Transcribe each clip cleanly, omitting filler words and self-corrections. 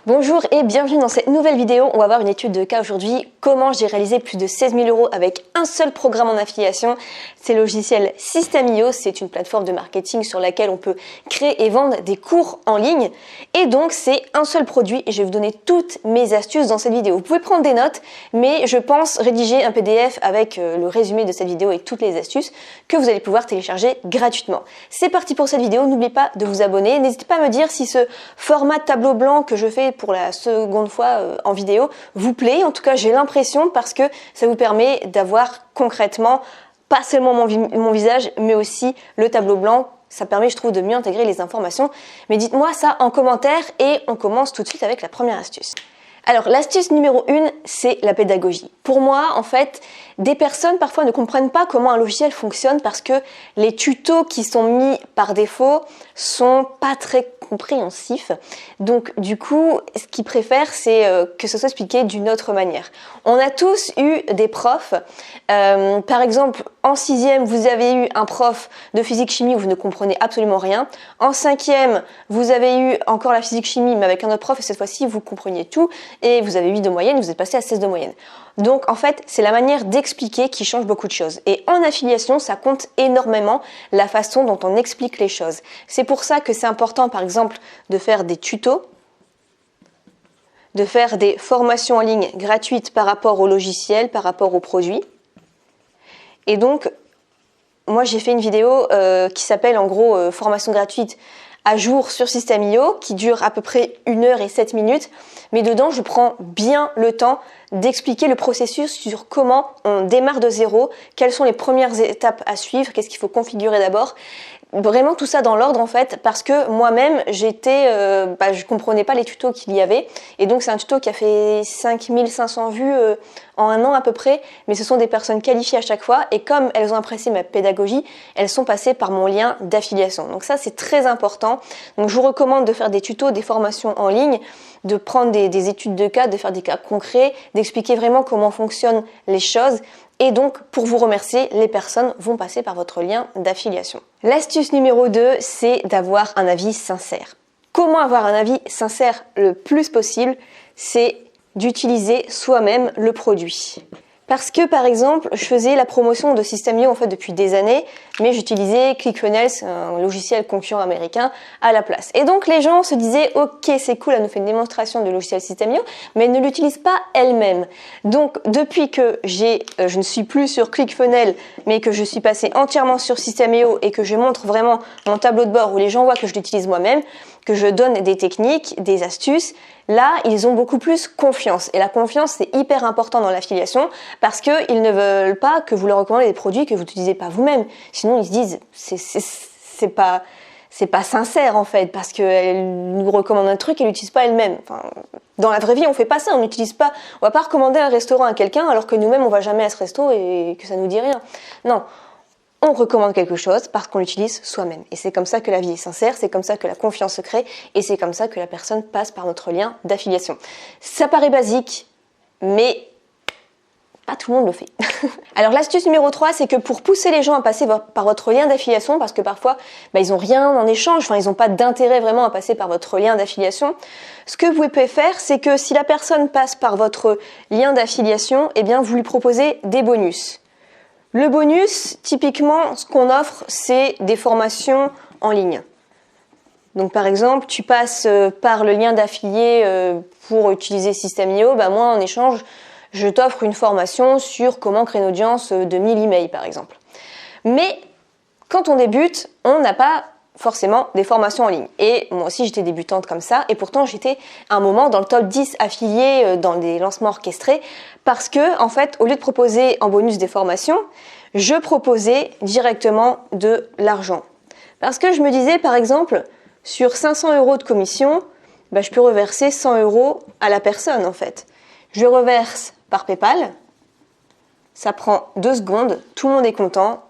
Bonjour et bienvenue dans cette nouvelle vidéo. On va voir une étude de cas aujourd'hui. Comment j'ai réalisé plus de 16 000 € avec un seul programme en affiliation. C'est le logiciel System.io. C'est une plateforme de marketing sur laquelle on peut créer et vendre des cours en ligne. Et donc c'est un seul produit et je vais vous donner toutes mes astuces dans cette vidéo. Vous pouvez prendre des notes, mais je pense rédiger un PDF avec le résumé de cette vidéo et toutes les astuces que vous allez pouvoir télécharger gratuitement. C'est parti pour cette vidéo. N'oubliez pas de vous abonner. N'hésitez pas à me dire si ce format tableau blanc que je fais pour la seconde fois en vidéo vous plaît. En tout cas, j'ai l'impression parce que ça vous permet d'avoir concrètement pas seulement mon visage, mais aussi le tableau blanc. Ça permet, je trouve, de mieux intégrer les informations. Mais dites-moi ça en commentaire et on commence tout de suite avec la première astuce. Alors, l'astuce numéro 1, c'est la pédagogie. Pour moi, en fait, des personnes parfois ne comprennent pas comment un logiciel fonctionne parce que les tutos qui sont mis par défaut sont pas très compréhensifs. Donc, du coup, ce qu'ils préfèrent, c'est que ce soit expliqué d'une autre manière. On a tous eu des profs. Par exemple, en 6e, vous avez eu un prof de physique-chimie où vous ne comprenez absolument rien. En 5e, vous avez eu encore la physique-chimie, mais avec un autre prof, et cette fois-ci, vous compreniez tout. Et vous avez 8 de moyenne, vous êtes passé à 16 de moyenne. Donc en fait, c'est la manière d'expliquer qui change beaucoup de choses. Et en affiliation, ça compte énormément la façon dont on explique les choses. C'est pour ça que c'est important, par exemple, de faire des tutos, de faire des formations en ligne gratuites par rapport au logiciel, par rapport aux produits. Et donc, moi j'ai fait une vidéo qui s'appelle en gros formation gratuite à jour sur System.io qui dure à peu près 1 heure et 7 minutes. Mais dedans, je prends bien le temps d'expliquer le processus sur comment on démarre de zéro, quelles sont les premières étapes à suivre, qu'est-ce qu'il faut configurer d'abord. Vraiment tout ça dans l'ordre en fait, parce que moi-même, je comprenais pas les tutos qu'il y avait. Et donc c'est un tuto qui a fait 5500 vues en 1 an à peu près. Mais ce sont des personnes qualifiées à chaque fois. Et comme elles ont apprécié ma pédagogie, elles sont passées par mon lien d'affiliation. Donc ça, c'est très important. Donc je vous recommande de faire des tutos, des formations en ligne, de prendre des études de cas, de faire des cas concrets, d'expliquer vraiment comment fonctionnent les choses. Et donc, pour vous remercier, les personnes vont passer par votre lien d'affiliation. L'astuce numéro 2, c'est d'avoir un avis sincère. Comment avoir un avis sincère le plus possible? C'est d'utiliser soi-même le produit. Parce que par exemple, je faisais la promotion de System.io en fait depuis des années, mais j'utilisais ClickFunnels, un logiciel concurrent américain, à la place. Et donc les gens se disaient, ok, c'est cool, elle nous fait une démonstration du logiciel System.io, mais elle ne l'utilise pas elle-même. Donc depuis que je ne suis plus sur ClickFunnels, mais que je suis passée entièrement sur System.io et que je montre vraiment mon tableau de bord où les gens voient que je l'utilise moi-même, que je donne des techniques, des astuces, là, ils ont beaucoup plus confiance. Et la confiance, c'est hyper important dans l'affiliation parce qu'ils ne veulent pas que vous leur recommandez des produits que vous n'utilisez pas vous-même. Sinon, ils se disent, c'est pas sincère en fait parce qu'elle nous recommande un truc, elle l'utilise pas elle-même. Enfin, dans la vraie vie, on fait pas ça, on va pas recommander un restaurant à quelqu'un alors que nous-mêmes, on va jamais à ce resto et que ça nous dit rien. Non. On recommande quelque chose parce qu'on l'utilise soi-même. Et c'est comme ça que la vie est sincère, c'est comme ça que la confiance se crée et c'est comme ça que la personne passe par notre lien d'affiliation. Ça paraît basique, mais pas tout le monde le fait. Alors l'astuce numéro 3, c'est que pour pousser les gens à passer par votre lien d'affiliation, parce que parfois ils n'ont rien en échange, ils n'ont pas d'intérêt vraiment à passer par votre lien d'affiliation, ce que vous pouvez faire, c'est que si la personne passe par votre lien d'affiliation, eh bien vous lui proposez des bonus. Le bonus, typiquement, ce qu'on offre, c'est des formations en ligne. Donc par exemple, tu passes par le lien d'affilié pour utiliser System.io, moi en échange, je t'offre une formation sur comment créer une audience de 1000 emails par exemple. Mais quand on débute, on n'a pas forcément des formations en ligne. Et moi aussi j'étais débutante comme ça et pourtant j'étais à un moment dans le top 10 affiliés dans des lancements orchestrés parce que en fait au lieu de proposer en bonus des formations, je proposais directement de l'argent. Parce que je me disais par exemple sur 500 € de commission, je peux reverser 100 € à la personne en fait. Je reverse par PayPal, ça prend 2 secondes, tout le monde est content.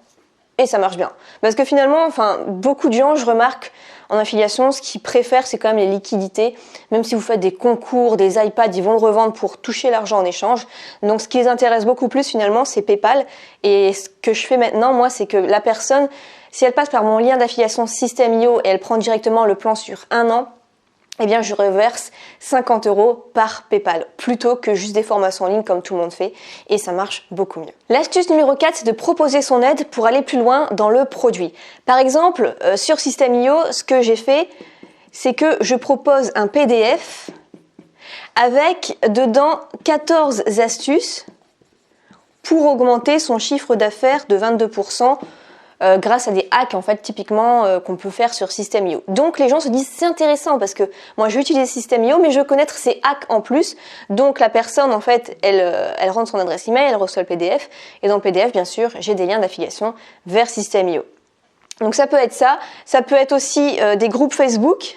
Et ça marche bien. Parce que finalement, beaucoup de gens, je remarque, en affiliation, ce qu'ils préfèrent, c'est quand même les liquidités. Même si vous faites des concours, des iPads, ils vont le revendre pour toucher l'argent en échange. Donc, ce qui les intéresse beaucoup plus, finalement, c'est PayPal. Et ce que je fais maintenant, moi, c'est que la personne, si elle passe par mon lien d'affiliation System.io et elle prend directement le plan sur 1 an, eh bien je reverse 50 € par PayPal, plutôt que juste des formations en ligne comme tout le monde fait, et ça marche beaucoup mieux. L'astuce numéro 4, c'est de proposer son aide pour aller plus loin dans le produit. Par exemple, sur System.io, ce que j'ai fait, c'est que je propose un PDF avec dedans 14 astuces pour augmenter son chiffre d'affaires de 22%, grâce à des hacks en fait typiquement qu'on peut faire sur System.io. Donc les gens se disent c'est intéressant parce que moi je vais utiliser System.io mais je veux connaître ces hacks en plus. Donc la personne en fait elle rentre son adresse email, elle reçoit le PDF et dans le PDF bien sûr j'ai des liens d'affiliation vers System.io. Donc ça peut être ça peut être aussi des groupes Facebook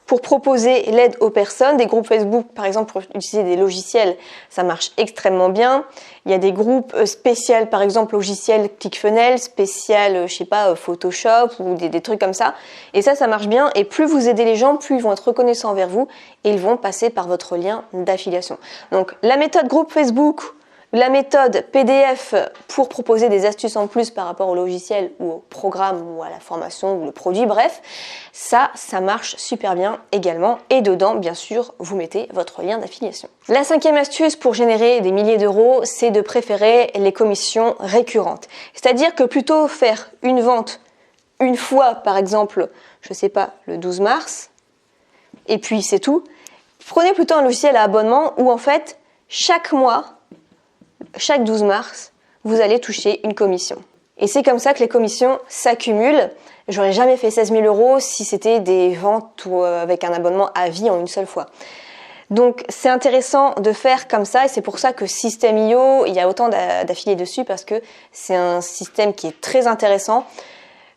pour proposer l'aide aux personnes. Des groupes Facebook, par exemple, pour utiliser des logiciels, ça marche extrêmement bien. Il y a des groupes spéciaux, par exemple, logiciels ClickFunnels, spécial, je sais pas, Photoshop ou des trucs comme ça. Et ça marche bien. Et plus vous aidez les gens, plus ils vont être reconnaissants envers vous et ils vont passer par votre lien d'affiliation. Donc, la méthode groupe Facebook, la méthode PDF pour proposer des astuces en plus par rapport au logiciel ou au programme ou à la formation ou le produit, bref, ça marche super bien également. Et dedans, bien sûr, vous mettez votre lien d'affiliation. La 5e astuce pour générer des milliers d'euros, c'est de préférer les commissions récurrentes. C'est-à-dire que plutôt faire une vente une fois, par exemple, je sais pas, le 12 mars, et puis c'est tout, prenez plutôt un logiciel à abonnement où en fait, chaque mois, chaque 12 mars, vous allez toucher une commission. Et c'est comme ça que les commissions s'accumulent. J'aurais jamais fait 16 000 € si c'était des ventes ou avec un abonnement à vie en une seule fois. Donc c'est intéressant de faire comme ça et c'est pour ça que System.io, il y a autant d'affiliés dessus parce que c'est un système qui est très intéressant.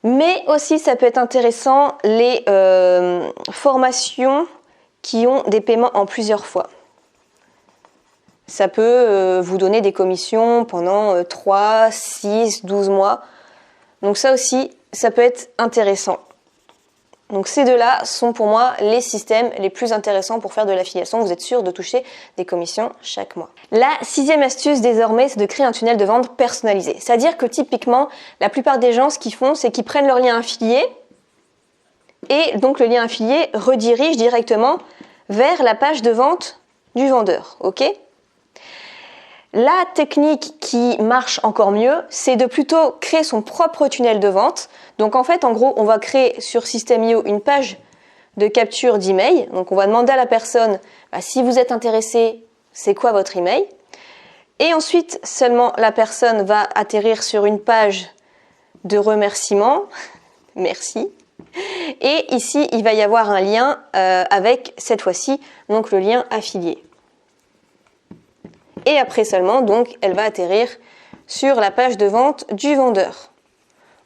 Mais aussi ça peut être intéressant les formations qui ont des paiements en plusieurs fois. Ça peut vous donner des commissions pendant 3, 6, 12 mois. Donc ça aussi, ça peut être intéressant. Donc ces deux-là sont pour moi les systèmes les plus intéressants pour faire de l'affiliation. Vous êtes sûr de toucher des commissions chaque mois. La 6e astuce désormais, c'est de créer un tunnel de vente personnalisé. C'est-à-dire que typiquement, la plupart des gens, ce qu'ils font, c'est qu'ils prennent leur lien affilié et donc le lien affilié redirige directement vers la page de vente du vendeur. Ok ? La technique qui marche encore mieux, c'est de plutôt créer son propre tunnel de vente. Donc en fait, en gros, on va créer sur System.io une page de capture d'email. Donc on va demander à la personne, si vous êtes intéressé, c'est quoi votre email ? Et ensuite, seulement la personne va atterrir sur une page de remerciement. Merci. Et ici, il va y avoir un lien avec, cette fois-ci, donc le lien affilié. Et après seulement, donc, elle va atterrir sur la page de vente du vendeur.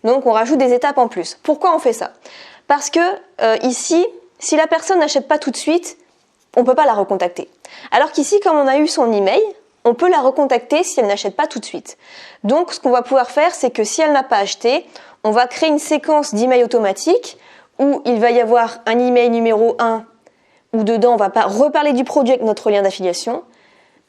Donc, on rajoute des étapes en plus. Pourquoi on fait ça ? Parce que ici, si la personne n'achète pas tout de suite, on ne peut pas la recontacter. Alors qu'ici, comme on a eu son email, on peut la recontacter si elle n'achète pas tout de suite. Donc, ce qu'on va pouvoir faire, c'est que si elle n'a pas acheté, on va créer une séquence d'emails automatiques où il va y avoir un email numéro 1 où dedans, on va pas reparler du produit avec notre lien d'affiliation.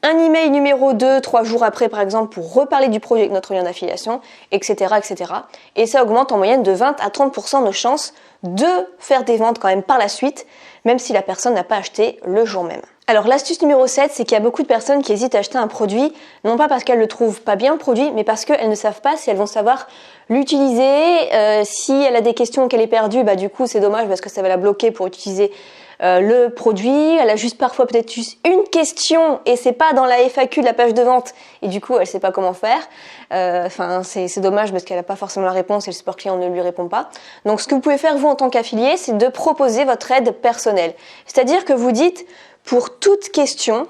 Un email numéro 2, 3 jours après par exemple, pour reparler du produit avec notre lien d'affiliation, etc., etc. Et ça augmente en moyenne de 20 à 30% nos chances de faire des ventes quand même par la suite, même si la personne n'a pas acheté le jour même. Alors l'astuce numéro 7, c'est qu'il y a beaucoup de personnes qui hésitent à acheter un produit, non pas parce qu'elles ne le trouvent pas bien le produit, mais parce qu'elles ne savent pas si elles vont savoir l'utiliser, si elle a des questions qu'elle est perdue, du coup c'est dommage parce que ça va la bloquer pour utiliser le produit, elle a juste parfois peut-être juste une question et c'est pas dans la FAQ de la page de vente et du coup elle sait pas comment faire. C'est dommage parce qu'elle a pas forcément la réponse et le support client ne lui répond pas. Donc ce que vous pouvez faire vous en tant qu'affilié, c'est de proposer votre aide personnelle. C'est-à-dire que vous dites pour toute question,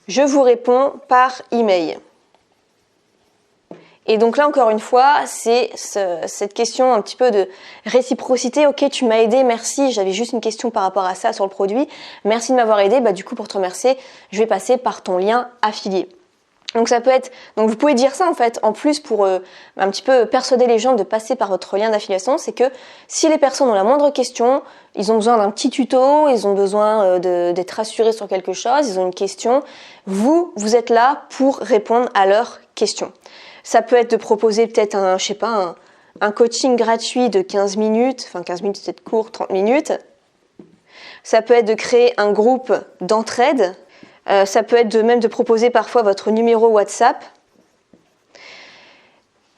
je vous réponds par email. Et donc là, encore une fois, c'est cette question un petit peu de réciprocité. Ok, tu m'as aidé, merci. J'avais juste une question par rapport à ça sur le produit. Merci de m'avoir aidé. Du coup, pour te remercier, je vais passer par ton lien affilié. Donc ça peut être, donc vous pouvez dire ça en fait, en plus pour un petit peu persuader les gens de passer par votre lien d'affiliation, c'est que si les personnes ont la moindre question, ils ont besoin d'un petit tuto, ils ont besoin d'être rassurés sur quelque chose, ils ont une question, vous êtes là pour répondre à leurs questions. Ça peut être de proposer peut-être un coaching gratuit de 15 minutes, enfin 15 minutes c'est peut-être court, 30 minutes, ça peut être de créer un groupe d'entraide, ça peut être même de proposer parfois votre numéro WhatsApp.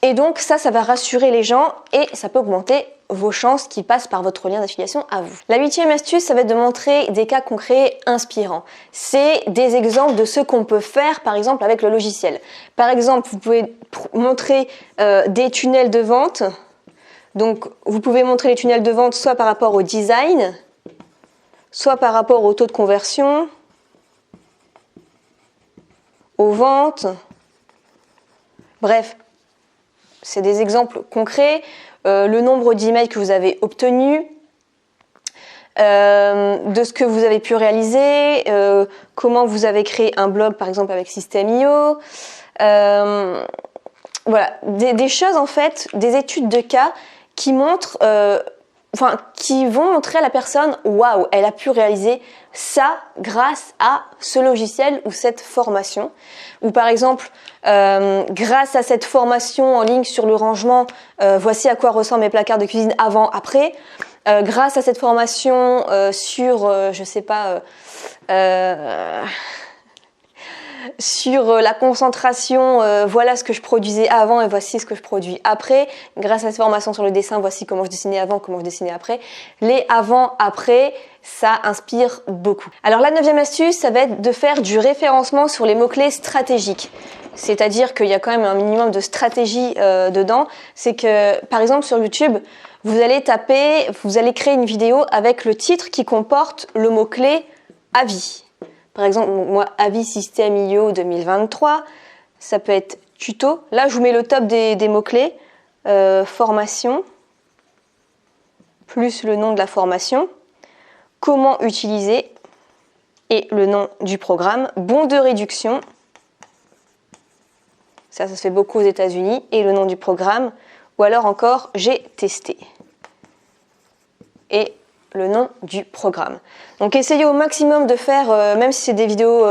Et donc ça va rassurer les gens et ça peut augmenter vos chances qui passent par votre lien d'affiliation à vous. La 8e astuce, ça va être de montrer des cas concrets inspirants. C'est des exemples de ce qu'on peut faire, par exemple, avec le logiciel. Par exemple, vous pouvez montrer des tunnels de vente. Donc, vous pouvez montrer les tunnels de vente soit par rapport au design, soit par rapport au taux de conversion, aux ventes. Bref, c'est des exemples concrets. Le nombre d'emails que vous avez obtenus, de ce que vous avez pu réaliser, comment vous avez créé un blog par exemple avec System.io, voilà, des choses en fait, des études de cas qui montrent, qui vont montrer à la personne, waouh, elle a pu réaliser ça grâce à ce logiciel ou cette formation. Ou par exemple, grâce à cette formation en ligne sur le rangement, voici à quoi ressemblent mes placards de cuisine avant, après. Grâce à cette formation sur, sur la concentration, voilà ce que je produisais avant et voici ce que je produis après. Grâce à cette formation sur le dessin, voici comment je dessinais avant, comment je dessinais après. Les avant-après, ça inspire beaucoup. Alors la 9e astuce, ça va être de faire du référencement sur les mots-clés stratégiques. C'est-à-dire qu'il y a quand même un minimum de stratégie dedans. C'est que, par exemple, sur YouTube, vous allez créer une vidéo avec le titre qui comporte le mot-clé avis. Par exemple, moi, avis System.io 2023, ça peut être tuto. Là, je vous mets le top des mots-clés. Formation, plus le nom de la formation. Comment utiliser et le nom du programme. Bon de réduction. Ça se fait beaucoup aux États-Unis. Et le nom du programme. Ou alors encore, j'ai testé. Et le nom du programme. Donc essayez au maximum de faire, même si c'est des vidéos,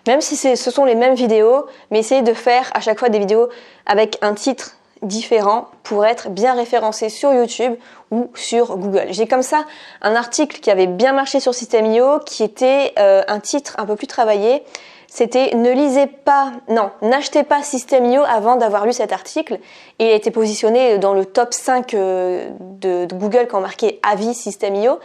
même si ce sont les mêmes vidéos, mais essayez de faire à chaque fois des vidéos avec un titre différent pour être bien référencé sur YouTube ou sur Google. J'ai comme ça un article qui avait bien marché sur System.io qui était un titre un peu plus travaillé. C'était n'achetez pas System.io avant d'avoir lu cet article. Et il a été positionné dans le top 5 de Google quand marqué avis System.io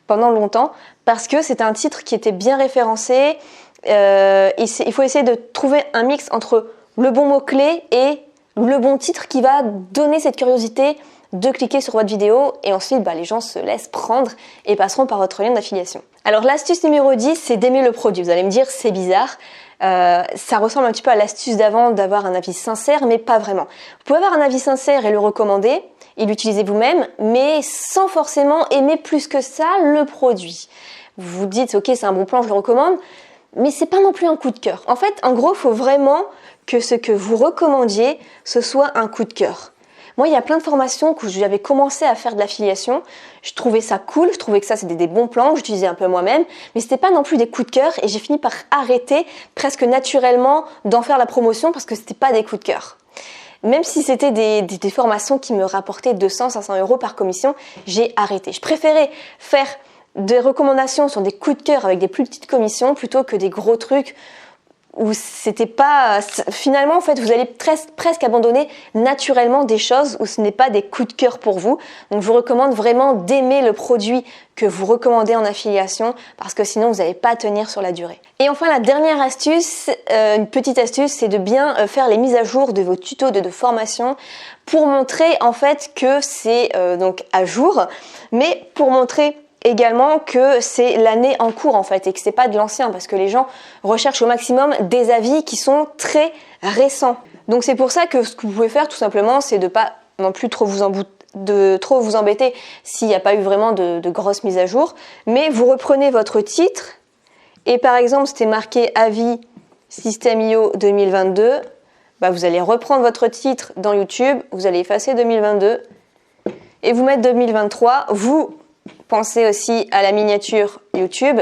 pendant longtemps parce que c'était un titre qui était bien référencé. Il faut essayer de trouver un mix entre le bon mot-clé et le bon titre qui va donner cette curiosité de cliquer sur votre vidéo et ensuite les gens se laissent prendre et passeront par votre lien d'affiliation. Alors l'astuce numéro 10, c'est d'aimer le produit. Vous allez me dire, c'est bizarre. Ça ressemble un petit peu à l'astuce d'avant d'avoir un avis sincère, mais pas vraiment. Vous pouvez avoir un avis sincère et le recommander et l'utiliser vous-même, mais sans forcément aimer plus que ça le produit. Vous vous dites, ok, c'est un bon plan, je le recommande, mais c'est pas non plus un coup de cœur. En fait, en gros, il faut vraiment que ce que vous recommandiez, ce soit un coup de cœur. Moi, il y a plein de formations que j'avais commencé à faire de l'affiliation. Je trouvais ça cool, je trouvais que ça c'était des bons plans, j'utilisais un peu moi-même, mais c'était pas non plus des coups de cœur et j'ai fini par arrêter presque naturellement d'en faire la promotion parce que c'était pas des coups de cœur. Même si c'était des formations qui me rapportaient 200-500 € par commission, j'ai arrêté. Je préférais faire des recommandations sur des coups de cœur avec des plus petites commissions plutôt que des gros trucs où c'était pas... Finalement, en fait, vous allez presque abandonner naturellement des choses où ce n'est pas des coups de cœur pour vous. Donc, je vous recommande vraiment d'aimer le produit que vous recommandez en affiliation parce que sinon, vous n'allez pas tenir sur la durée. Et enfin, la dernière astuce, une petite astuce, c'est de bien faire les mises à jour de vos tutos de formation pour montrer en fait que c'est donc à jour, mais pour montrer également que c'est l'année en cours en fait et que c'est pas de l'ancien parce que les gens recherchent au maximum des avis qui sont très récents. Donc c'est pour ça que ce que vous pouvez faire tout simplement c'est de pas non plus trop vous embêter s'il n'y a pas eu vraiment de grosses mises à jour, mais vous reprenez votre titre et par exemple c'était marqué avis System.io 2022, vous allez reprendre votre titre dans YouTube, vous allez effacer 2022 et vous mettre 2023, vous pensez aussi à la miniature YouTube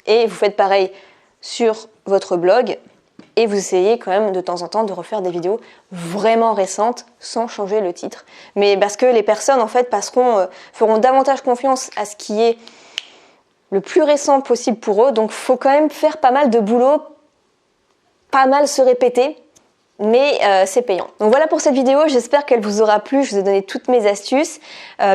et vous faites pareil sur votre blog et vous essayez quand même de temps en temps de refaire des vidéos vraiment récentes sans changer le titre. Mais parce que les personnes en fait feront davantage confiance à ce qui est le plus récent possible pour eux. Donc faut quand même faire pas mal de boulot, pas mal se répéter, mais c'est payant. Donc voilà pour cette vidéo, j'espère qu'elle vous aura plu, je vous ai donné toutes mes astuces.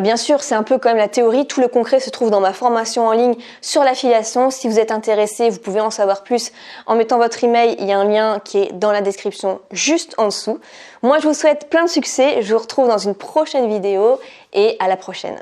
Bien sûr, c'est un peu quand même la théorie, tout le concret se trouve dans ma formation en ligne sur l'affiliation. Si vous êtes intéressé, vous pouvez en savoir plus en mettant votre email, il y a un lien qui est dans la description juste en dessous. Moi, je vous souhaite plein de succès, je vous retrouve dans une prochaine vidéo et à la prochaine.